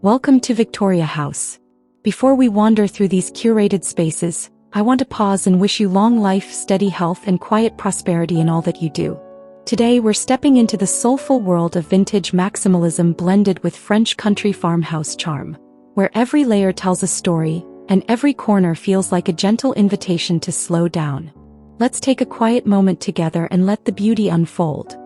Welcome to Victoria House. Before we wander through these curated spaces, I want to pause and wish you long life, steady health, and quiet prosperity in all that you do. Today we're stepping into the soulful world of vintage maximalism blended with French country farmhouse charm, where every layer tells a story, and every corner feels like a gentle invitation to slow down. Let's take a quiet moment together and let the beauty unfold.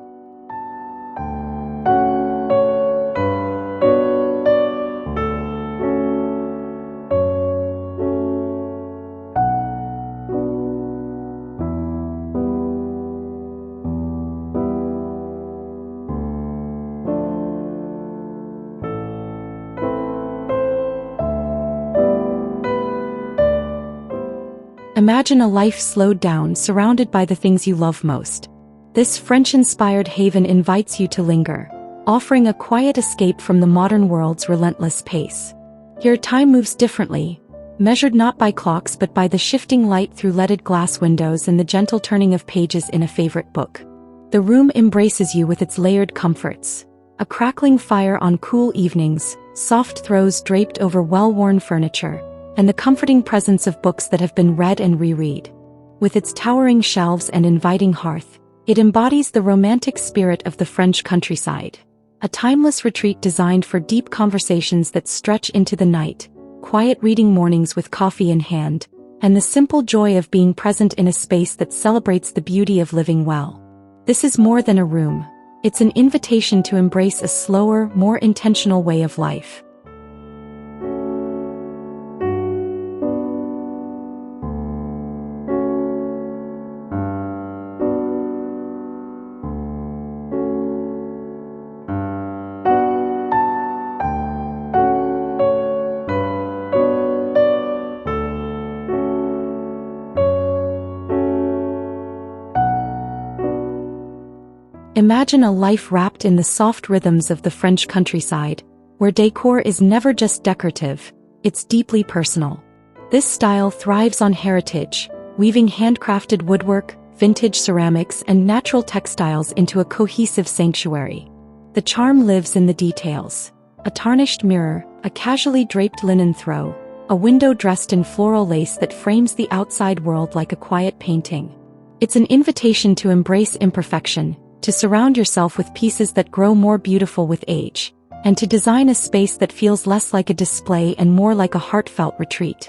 Imagine a life slowed down, surrounded by the things you love most. This French-inspired haven invites you to linger, offering a quiet escape from the modern world's relentless pace. Here time moves differently, measured not by clocks but by the shifting light through leaded glass windows and the gentle turning of pages in a favorite book. The room embraces you with its layered comforts: a crackling fire on cool evenings, soft throws draped over well-worn furniture, and the comforting presence of books that have been read and reread. With its towering shelves and inviting hearth, it embodies the romantic spirit of the French countryside. A timeless retreat designed for deep conversations that stretch into the night, quiet reading mornings with coffee in hand, and the simple joy of being present in a space that celebrates the beauty of living well. This is more than a room. It's an invitation to embrace a slower, more intentional way of life. Imagine a life wrapped in the soft rhythms of the French countryside, where decor is never just decorative, it's deeply personal. This style thrives on heritage, weaving handcrafted woodwork, vintage ceramics, and natural textiles into a cohesive sanctuary. The charm lives in the details: a tarnished mirror, a casually draped linen throw, a window dressed in floral lace that frames the outside world like a quiet painting. It's an invitation to embrace imperfection, to surround yourself with pieces that grow more beautiful with age, and to design a space that feels less like a display and more like a heartfelt retreat.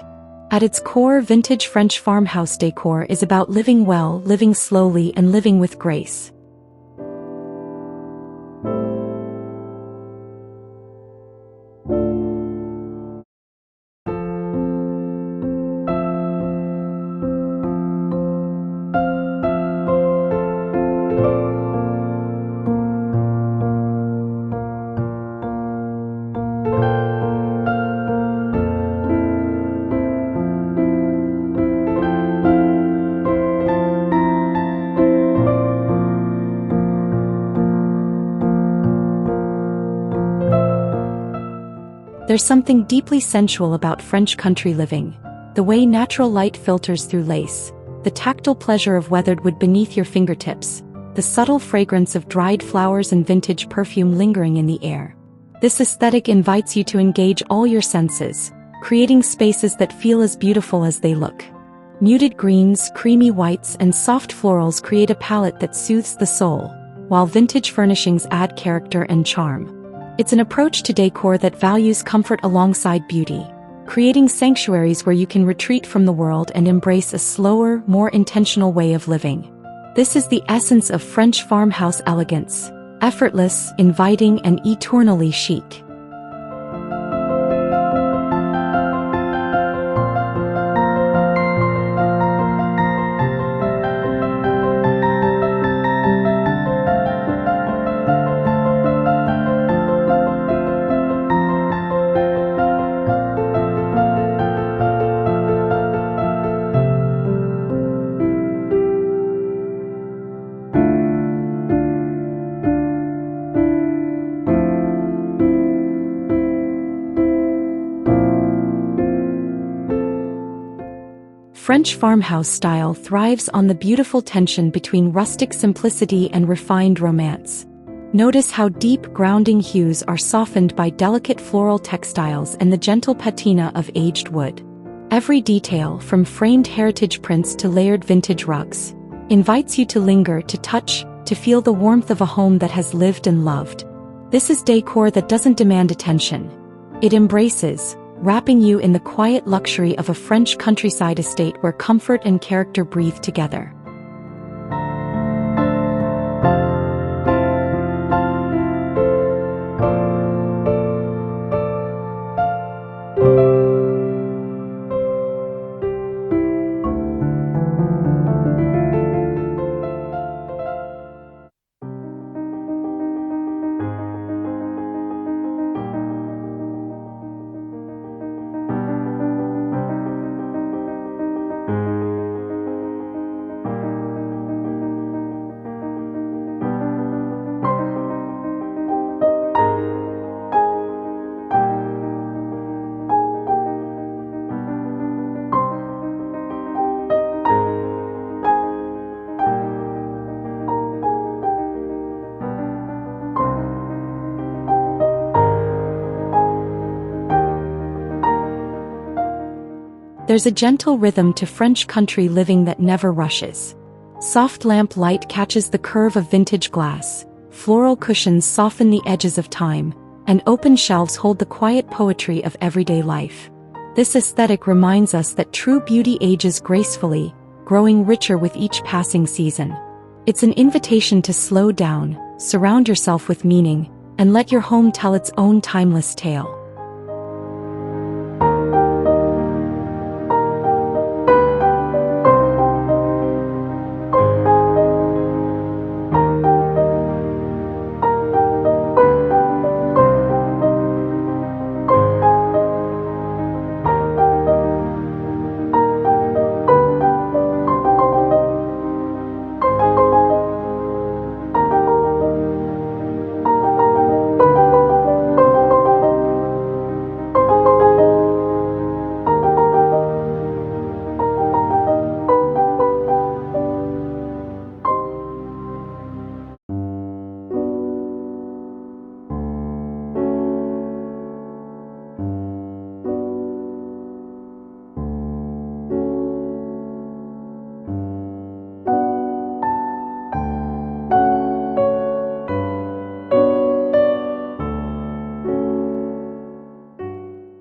At its core, vintage French farmhouse decor is about living well, living slowly, and living with grace. There's something deeply sensual about French country living. The way natural light filters through lace, the tactile pleasure of weathered wood beneath your fingertips, the subtle fragrance of dried flowers and vintage perfume lingering in the air. This aesthetic invites you to engage all your senses, creating spaces that feel as beautiful as they look. Muted greens, creamy whites, and soft florals create a palette that soothes the soul, while vintage furnishings add character and charm. It's an approach to decor that values comfort alongside beauty, creating sanctuaries where you can retreat from the world and embrace a slower, more intentional way of living. This is the essence of French farmhouse elegance: effortless, inviting, and eternally chic. French farmhouse style thrives on the beautiful tension between rustic simplicity and refined romance. Notice how deep grounding hues are softened by delicate floral textiles and the gentle patina of aged wood. Every detail, from framed heritage prints to layered vintage rugs, invites you to linger, to touch, to feel the warmth of a home that has lived and loved. This is decor that doesn't demand attention. It embraces, wrapping you in the quiet luxury of a French countryside estate where comfort and character breathe together. There's a gentle rhythm to French country living that never rushes. Soft lamp light catches the curve of vintage glass, floral cushions soften the edges of time, and open shelves hold the quiet poetry of everyday life. This aesthetic reminds us that true beauty ages gracefully, growing richer with each passing season. It's an invitation to slow down, surround yourself with meaning, and let your home tell its own timeless tale.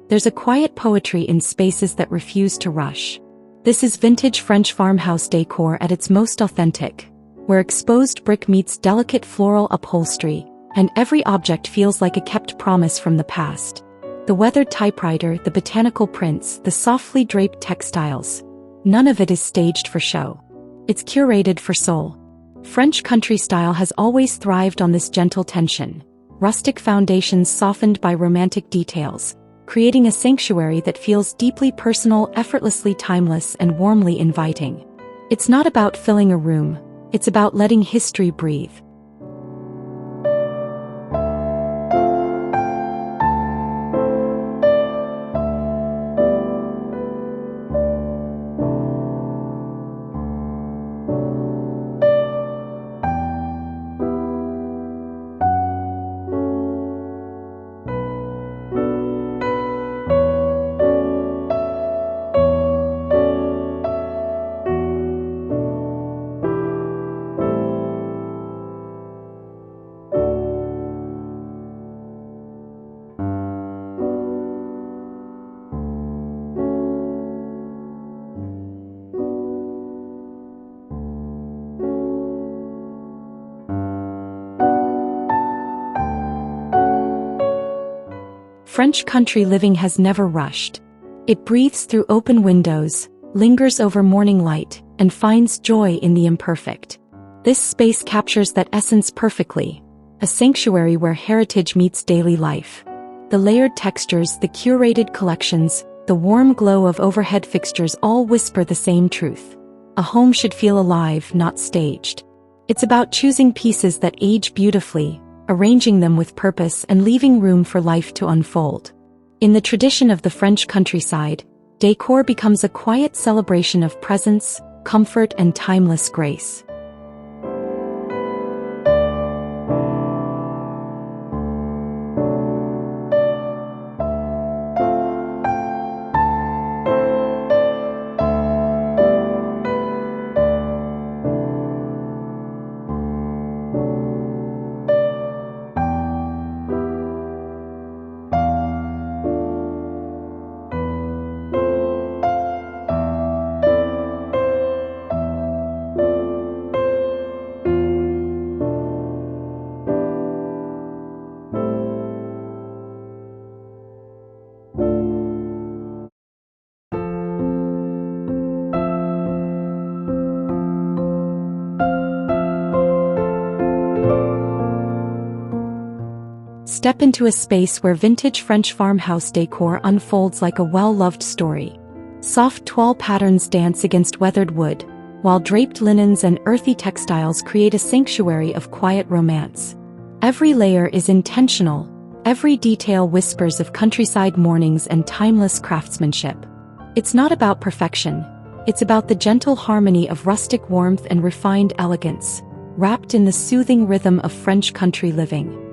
There's a quiet poetry in spaces that refuse to rush. This is vintage French farmhouse decor at its most authentic, where exposed brick meets delicate floral upholstery, and every object feels like a kept promise from the past. The weathered typewriter, the botanical prints, the softly draped textiles. None of it is staged for show. It's curated for soul. French country style has always thrived on this gentle tension. Rustic foundations softened by romantic details, creating a sanctuary that feels deeply personal, effortlessly timeless, and warmly inviting. It's not about filling a room, it's about letting history breathe. French country living has never rushed. It breathes through open windows, lingers over morning light, and finds joy in the imperfect. This space captures that essence perfectly, a sanctuary where heritage meets daily life. The layered textures, the curated collections, the warm glow of overhead fixtures all whisper the same truth. A home should feel alive, not staged. It's about choosing pieces that age beautifully, arranging them with purpose and leaving room for life to unfold. In the tradition of the French countryside, decor becomes a quiet celebration of presence, comfort, and timeless grace. Step into a space where vintage French farmhouse decor unfolds like a well-loved story. Soft toile patterns dance against weathered wood, while draped linens and earthy textiles create a sanctuary of quiet romance. Every layer is intentional, every detail whispers of countryside mornings and timeless craftsmanship. It's not about perfection, it's about the gentle harmony of rustic warmth and refined elegance, wrapped in the soothing rhythm of French country living.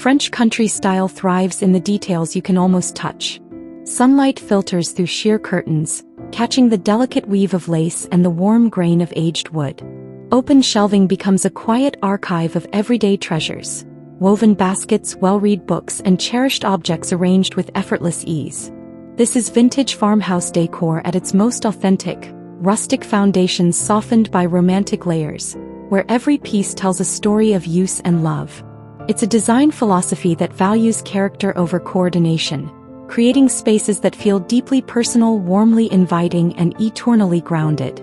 French country style thrives in the details you can almost touch. Sunlight filters through sheer curtains, catching the delicate weave of lace and the warm grain of aged wood. Open shelving becomes a quiet archive of everyday treasures. Woven baskets, well-read books, and cherished objects arranged with effortless ease. This is vintage farmhouse decor at its most authentic, rustic foundations softened by romantic layers, where every piece tells a story of use and love. It's a design philosophy that values character over coordination, creating spaces that feel deeply personal, warmly inviting, and eternally grounded.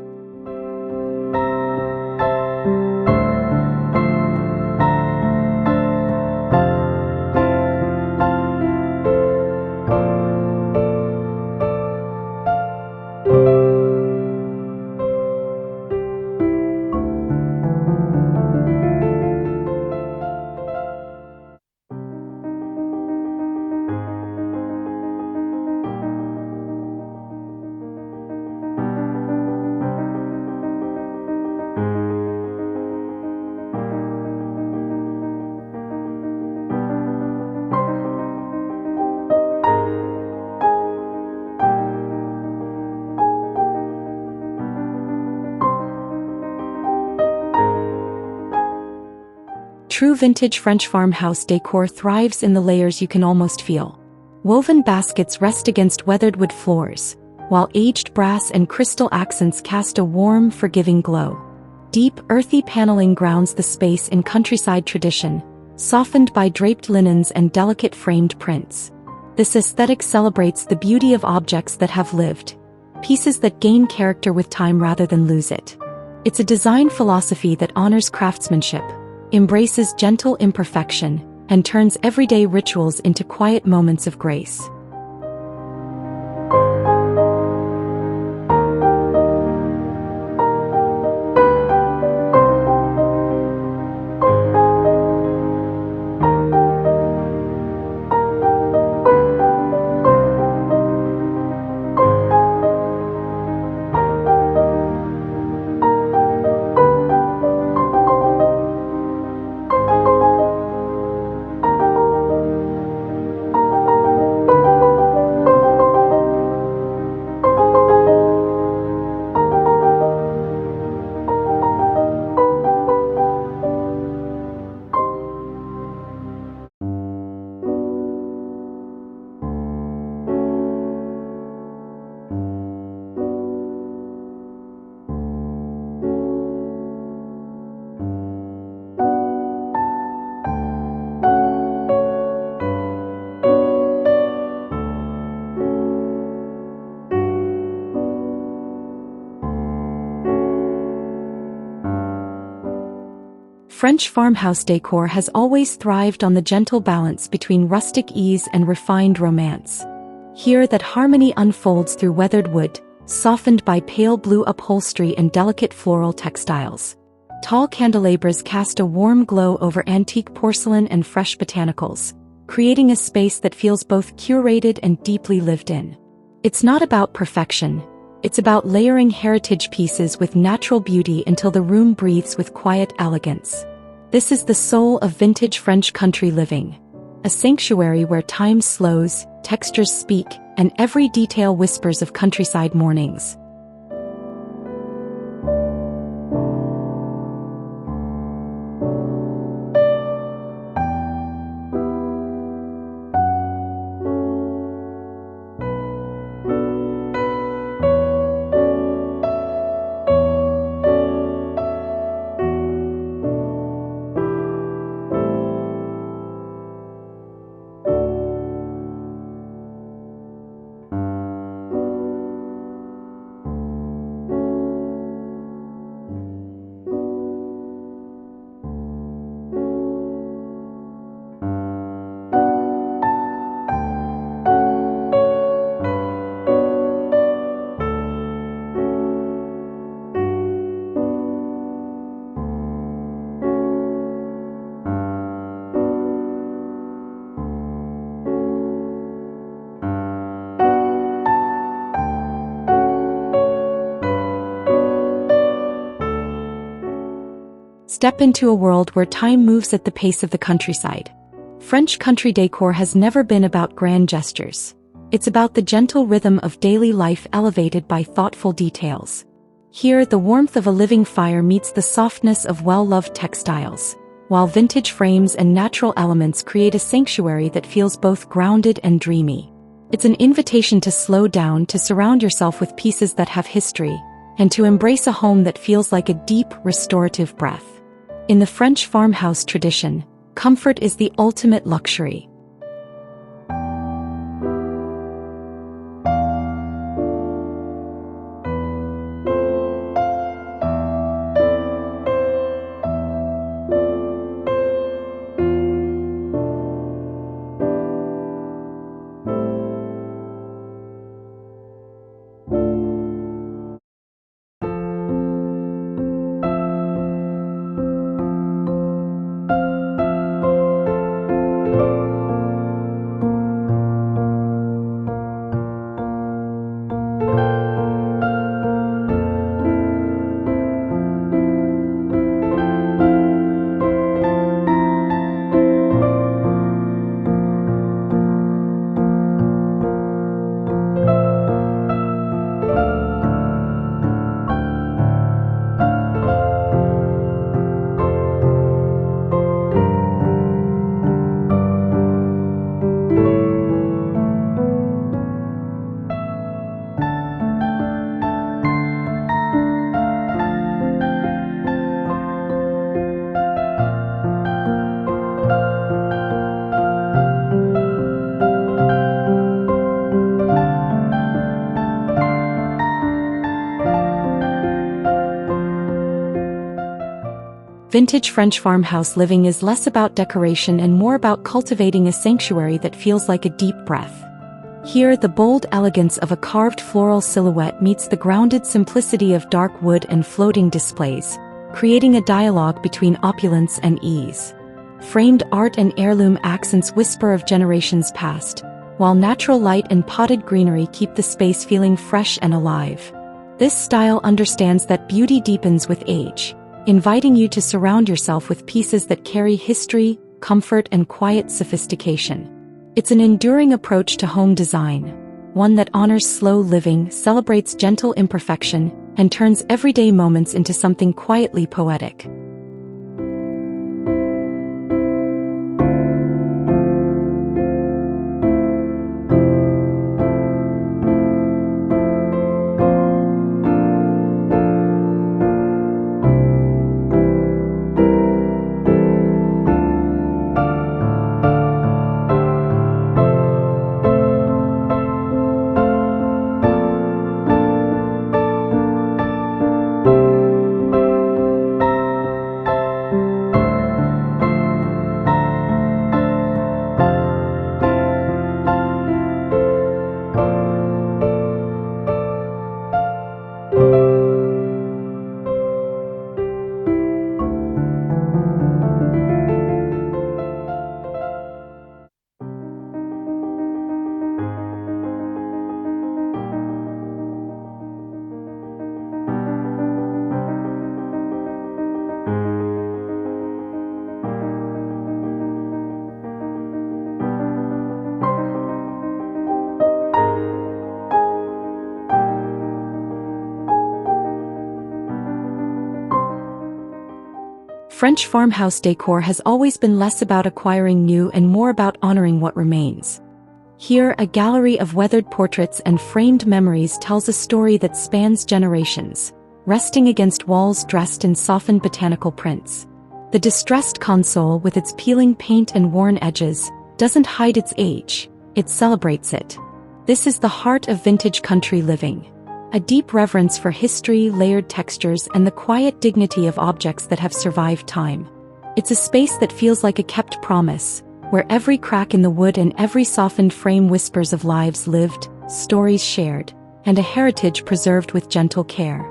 True vintage French farmhouse decor thrives in the layers you can almost feel. Woven baskets rest against weathered wood floors, while aged brass and crystal accents cast a warm, forgiving glow. Deep, earthy paneling grounds the space in countryside tradition, softened by draped linens and delicate framed prints. This aesthetic celebrates the beauty of objects that have lived, pieces that gain character with time rather than lose it. It's a design philosophy that honors craftsmanship, embraces gentle imperfection, and turns everyday rituals into quiet moments of grace. French farmhouse decor has always thrived on the gentle balance between rustic ease and refined romance. Here that harmony unfolds through weathered wood, softened by pale blue upholstery and delicate floral textiles. Tall candelabras cast a warm glow over antique porcelain and fresh botanicals, creating a space that feels both curated and deeply lived in. It's not about perfection. It's about layering heritage pieces with natural beauty until the room breathes with quiet elegance. This is the soul of vintage French country living. A sanctuary where time slows, textures speak, and every detail whispers of countryside mornings. Step into a world where time moves at the pace of the countryside. French country decor has never been about grand gestures. It's about the gentle rhythm of daily life elevated by thoughtful details. Here, the warmth of a living fire meets the softness of well-loved textiles, while vintage frames and natural elements create a sanctuary that feels both grounded and dreamy. It's an invitation to slow down, to surround yourself with pieces that have history, and to embrace a home that feels like a deep, restorative breath. In the French farmhouse tradition, comfort is the ultimate luxury. Vintage French farmhouse living is less about decoration and more about cultivating a sanctuary that feels like a deep breath. Here, the bold elegance of a carved floral silhouette meets the grounded simplicity of dark wood and floating displays, creating a dialogue between opulence and ease. Framed art and heirloom accents whisper of generations past, while natural light and potted greenery keep the space feeling fresh and alive. This style understands that beauty deepens with age, inviting you to surround yourself with pieces that carry history, comfort, and quiet sophistication. It's an enduring approach to home design, one that honors slow living, celebrates gentle imperfection, and turns everyday moments into something quietly poetic. French farmhouse decor has always been less about acquiring new and more about honoring what remains. Here, a gallery of weathered portraits and framed memories tells a story that spans generations, resting against walls dressed in softened botanical prints. The distressed console, with its peeling paint and worn edges, doesn't hide its age, it celebrates it. This is the heart of vintage country living. A deep reverence for history, layered textures, and the quiet dignity of objects that have survived time. It's a space that feels like a kept promise, where every crack in the wood and every softened frame whispers of lives lived, stories shared, and a heritage preserved with gentle care.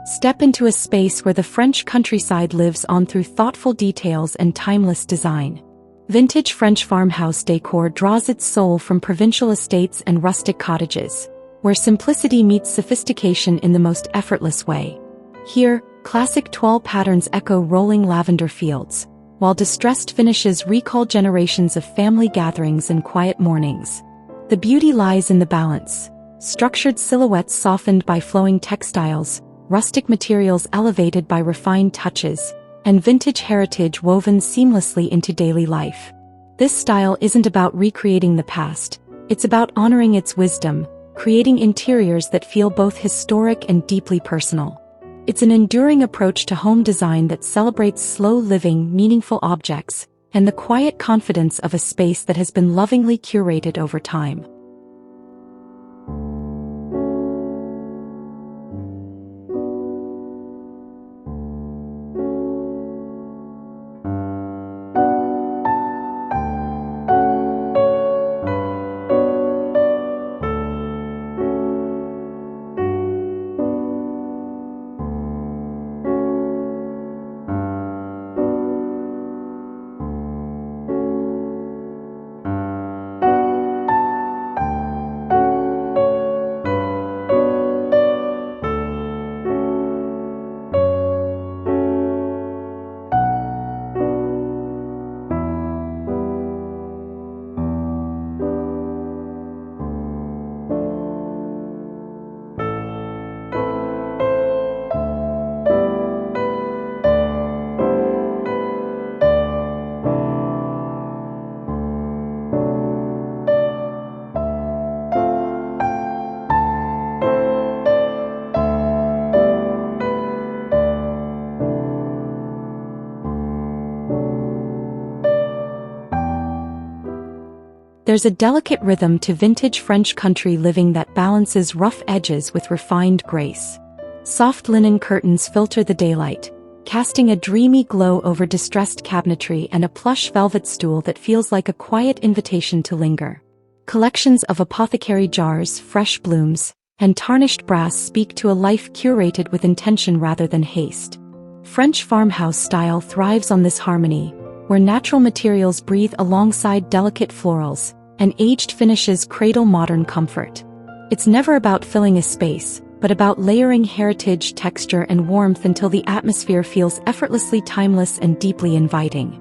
Step into a space where the French countryside lives on through thoughtful details and timeless design. Vintage French farmhouse decor draws its soul from provincial estates and rustic cottages, where simplicity meets sophistication in the most effortless way. Here, classic toile patterns echo rolling lavender fields, while distressed finishes recall generations of family gatherings and quiet mornings. The beauty lies in the balance: structured silhouettes softened by flowing textiles, rustic materials elevated by refined touches, and vintage heritage woven seamlessly into daily life. This style isn't about recreating the past, it's about honoring its wisdom, creating interiors that feel both historic and deeply personal. It's an enduring approach to home design that celebrates slow living, meaningful objects, and the quiet confidence of a space that has been lovingly curated over time. There's a delicate rhythm to vintage French country living that balances rough edges with refined grace. Soft linen curtains filter the daylight, casting a dreamy glow over distressed cabinetry and a plush velvet stool that feels like a quiet invitation to linger. Collections of apothecary jars, fresh blooms, and tarnished brass speak to a life curated with intention rather than haste. French farmhouse style thrives on this harmony, where natural materials breathe alongside delicate florals, and aged finishes cradle modern comfort. It's never about filling a space, but about layering heritage, texture, and warmth until the atmosphere feels effortlessly timeless and deeply inviting.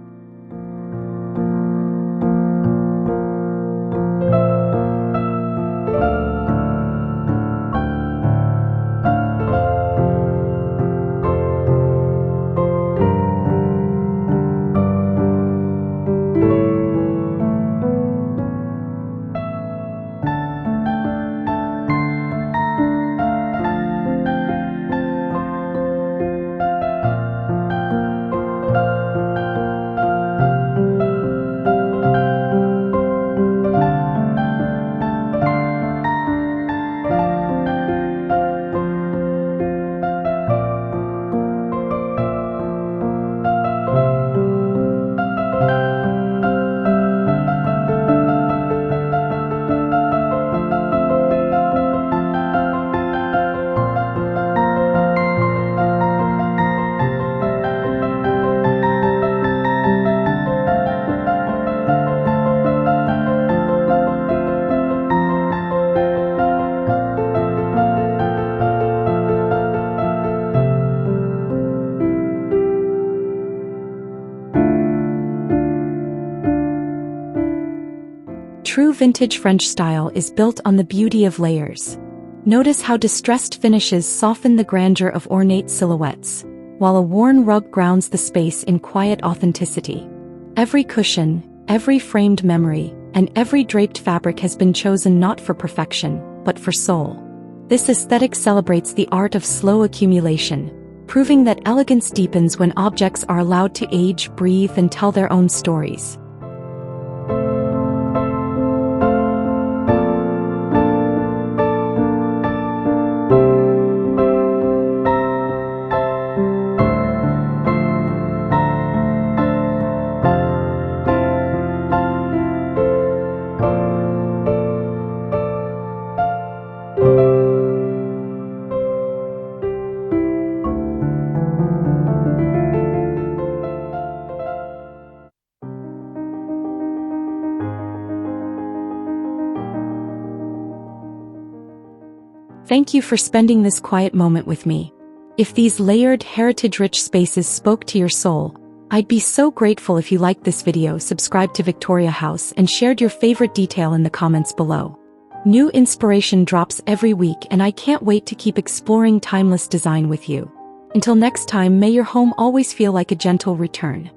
true vintage French style is built on the beauty of layers. Notice how distressed finishes soften the grandeur of ornate silhouettes, while a worn rug grounds the space in quiet authenticity. Every cushion, every framed memory, and every draped fabric has been chosen not for perfection, but for soul. This aesthetic celebrates the art of slow accumulation, proving that elegance deepens when objects are allowed to age, breathe, and tell their own stories. Thank you for spending this quiet moment with me. If these layered, heritage-rich spaces spoke to your soul, I'd be so grateful if you liked this video, subscribed to Victoria House, and shared your favorite detail in the comments below. New inspiration drops every week, and I can't wait to keep exploring timeless design with you. Until next time, may your home always feel like a gentle return.